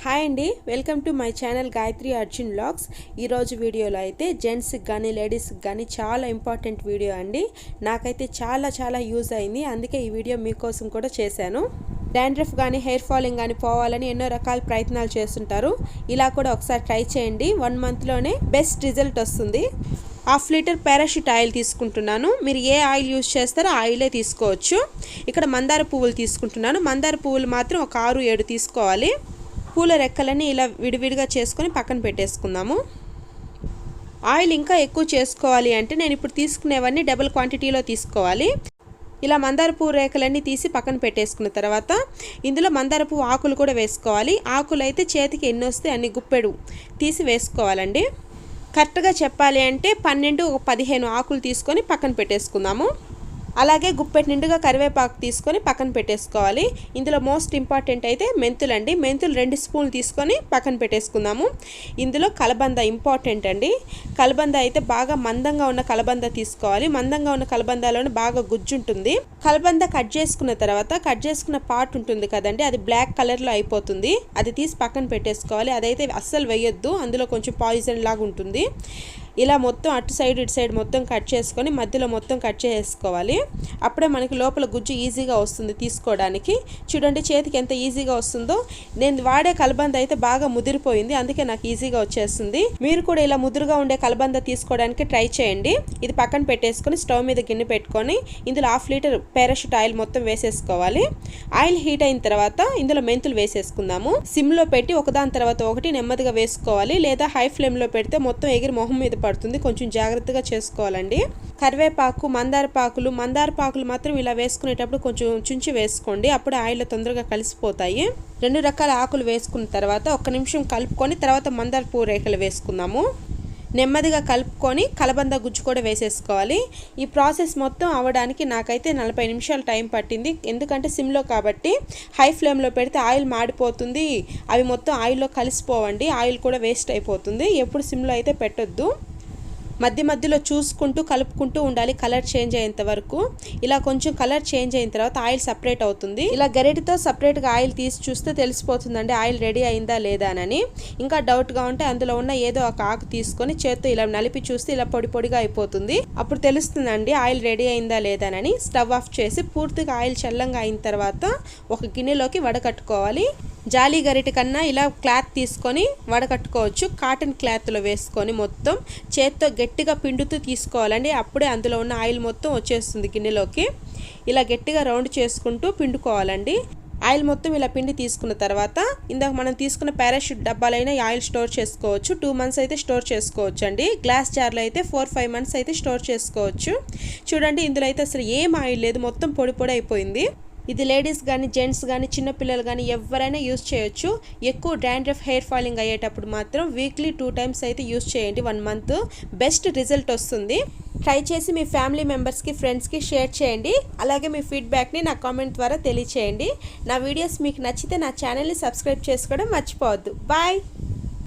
Hi అండి, welcome to my channel Gayatri Arjun vlogs. ఈరోజు వీడియోలో అయితే జెంట్స్కి కానీ లేడీస్కి కానీ చాలా ఇంపార్టెంట్ వీడియో అండి. నాకైతే చాలా యూజ్ అయింది, అందుకే ఈ వీడియో మీకోసం కూడా చేశాను. డాండ్రఫ్ కానీ హెయిర్ ఫాలింగ్ కానీ పోవాలని ఎన్నో రకాల ప్రయత్నాలు చేస్తుంటారు. ఇలా కూడా ఒకసారి ట్రై చేయండి, 1 మంత్లోనే బెస్ట్ రిజల్ట్ వస్తుంది. 1/2 లీటర్ పారాషూట్ ఆయిల్ తీసుకుంటున్నాను. మీరు ఏ ఆయిల్ యూజ్ చేస్తారో ఆయిలే తీసుకోవచ్చు. ఇక్కడ మందార పువ్వులు తీసుకుంటున్నాను. మందార పువ్వులు మాత్రం ఒక 6-7 తీసుకోవాలి. పూల రెక్కలని ఇలా విడివిడిగా చేసుకొని పక్కన పెట్టేసుకుందాము. ఆయిల్ ఇంకా ఎక్కువ చేసుకోవాలి అంటే నేను ఇప్పుడు తీసుకునేవన్నీ డబుల్ క్వాంటిటీలో తీసుకోవాలి. ఇలా మందార పువ్వు రేఖలన్నీ తీసి పక్కన పెట్టేసుకున్న తర్వాత ఇందులో మందార పువ్వు ఆకులు కూడా వేసుకోవాలి. ఆకులు అయితే చేతికి ఎన్ని వస్తే అన్ని గుప్పెడు తీసి వేసుకోవాలండి. కరెక్ట్గా చెప్పాలి అంటే 12-15 ఆకులు తీసుకొని పక్కన పెట్టేసుకుందాము. అలాగే గుప్పెటి నిండుగా కరివేపాకు తీసుకొని పక్కన పెట్టేసుకోవాలి. ఇందులో మోస్ట్ ఇంపార్టెంట్ అయితే మెంతులండి. మెంతులు 2 స్పూన్లు తీసుకొని పక్కన పెట్టేసుకుందాము. ఇందులో కలబంద ఇంపార్టెంట్ అండి. కలబంద అయితే బాగా మందంగా ఉన్న కలబంద తీసుకోవాలి. మందంగా ఉన్న కలబందలోనే బాగా గుజ్జు ఉంటుంది. కలబంద కట్ చేసుకున్న తర్వాత కట్ చేసుకున్న పార్ట్ ఉంటుంది కదండి, అది బ్లాక్ కలర్లో అయిపోతుంది. అది తీసి పక్కన పెట్టేసుకోవాలి. అదైతే అస్సలు వేయొద్దు, అందులో కొంచెం పాయిజన్ లాగా ఉంటుంది. ఇలా మొత్తం అటు సైడ్ ఇటు సైడ్ మొత్తం కట్ చేసుకొని మధ్యలో మొత్తం కట్ చేసుకోవాలి. అప్పుడే మనకి లోపల గుజ్జు ఈజీగా వస్తుంది తీసుకోవడానికి. చూడండి చేతికి ఎంత ఈజీగా వస్తుందో. నేను వాడే కలబంద అయితే బాగా ముదిరిపోయింది, అందుకే నాకు ఈజీగా వచ్చేస్తుంది. మీరు కూడా ఇలా ముదురుగా ఉండే కలబంద తీసుకోవడానికి ట్రై చేయండి. ఇది పక్కన పెట్టేసుకొని స్టవ్ మీద గిన్నె పెట్టుకొని ఇందులో 1/2 లీటర్ పారాషూట్ ఆయిల్ మొత్తం వేసేసుకోవాలి. ఆయిల్ హీట్ అయిన తర్వాత ఇందులో మెంతులు వేసేసుకుందాము. సిమ్లో పెట్టి ఒకదాని తర్వాత ఒకటి నెమ్మదిగా వేసుకోవాలి, లేదా హై ఫ్లేమ్లో పెడితే మొత్తం ఎగిరి మొహం మీద పడుతుంది. కొంచెం జాగ్రత్తగా చేసుకోవాలండి. కరివేపాకు, మందార పాకులు మాత్రం ఇలా వేసుకునేటప్పుడు కొంచెం చుంచి వేసుకోండి, అప్పుడు ఆయిల్లో తొందరగా కలిసిపోతాయి. 2 రకాల ఆకులు వేసుకున్న తర్వాత 1 నిమిషం కలుపుకొని తర్వాత మందార పువ్వు రేఖలు వేసుకుందాము. నెమ్మదిగా కలుపుకొని కలబంద గుజ్జు కూడా వేసేసుకోవాలి. ఈ ప్రాసెస్ మొత్తం అవ్వడానికి నాకైతే 40 నిమిషాలు టైం పట్టింది. ఎందుకంటే సిమ్లో కాబట్టి హై ఫ్లేమ్లో పెడితే ఆయిల్ మాడిపోతుంది, అవి మొత్తం ఆయిల్లో కలిసిపోవండి, ఆయిల్ కూడా వేస్ట్ అయిపోతుంది. ఎప్పుడు సిమ్లో అయితే పెట్టొద్దు, మధ్యలో చూసుకుంటూ కలుపుకుంటూ ఉండాలి కలర్ చేంజ్ అయ్యేంత వరకు. ఇలా కొంచెం కలర్ చేంజ్ అయిన తర్వాత ఆయిల్ సపరేట్ అవుతుంది. ఇలా గరిటతో సపరేట్గా ఆయిల్ తీసి చూస్తే తెలిసిపోతుందండి ఆయిల్ రెడీ అయిందా లేదా అని. ఇంకా డౌట్గా ఉంటే అందులో ఉన్న ఏదో ఒక ఆకు తీసుకొని చేత్తో ఇలా నలిపి చూస్తే ఇలా పొడిగా అయిపోతుంది. అప్పుడు తెలుస్తుందండి ఆయిల్ రెడీ అయిందా లేదా అని. స్టవ్ ఆఫ్ చేసి పూర్తిగా ఆయిల్ చల్లంగా అయిన తర్వాత ఒక గిన్నెలోకి వడకట్టుకోవాలి. జాలీ గరిటె కన్నా ఇలా క్లాత్ తీసుకొని వడకట్టుకోవచ్చు. కాటన్ క్లాత్లో వేసుకొని మొత్తం చేత్తో గట్టిగా పిండుతూ తీసుకోవాలండి. అప్పుడే అందులో ఉన్న ఆయిల్ మొత్తం వచ్చేస్తుంది గిన్నెలోకి. ఇలా గట్టిగా రౌండ్ చేసుకుంటూ పిండుకోవాలండి. ఆయిల్ మొత్తం ఇలా పిండి తీసుకున్న తర్వాత ఇందాక మనం తీసుకున్న పారాషూట్ డబ్బాలైనా ఆయిల్ స్టోర్ చేసుకోవచ్చు. 2 మంత్స్ అయితే స్టోర్ చేసుకోవచ్చు అండి. గ్లాస్ జార్లో అయితే 4-5 మంత్స్ అయితే స్టోర్ చేసుకోవచ్చు. చూడండి ఇందులో అయితే అసలు ఏం ఆయిల్ లేదు, మొత్తం పొడి అయిపోయింది. ఇది లేడీస్ కానీ జెంట్స్ కానీ చిన్నపిల్లలు కానీ ఎవరైనా యూజ్ చేయొచ్చు. ఎక్కువ డాండ్రఫ్ హెయిర్ ఫాలింగ్ అయ్యేటప్పుడు మాత్రం వీక్లీ 2 టైమ్స్ అయితే యూజ్ చేయండి. 1 మంత్ బెస్ట్ రిజల్ట్ వస్తుంది. ట్రై చేసి మీ ఫ్యామిలీ మెంబర్స్కి, ఫ్రెండ్స్కి షేర్ చేయండి. అలాగే మీ ఫీడ్బ్యాక్ని నా కామెంట్ ద్వారా తెలియచేయండి. నా వీడియోస్ మీకు నచ్చితే నా ఛానల్ని సబ్స్క్రైబ్ చేసుకోవడం మర్చిపోవద్దు. బాయ్.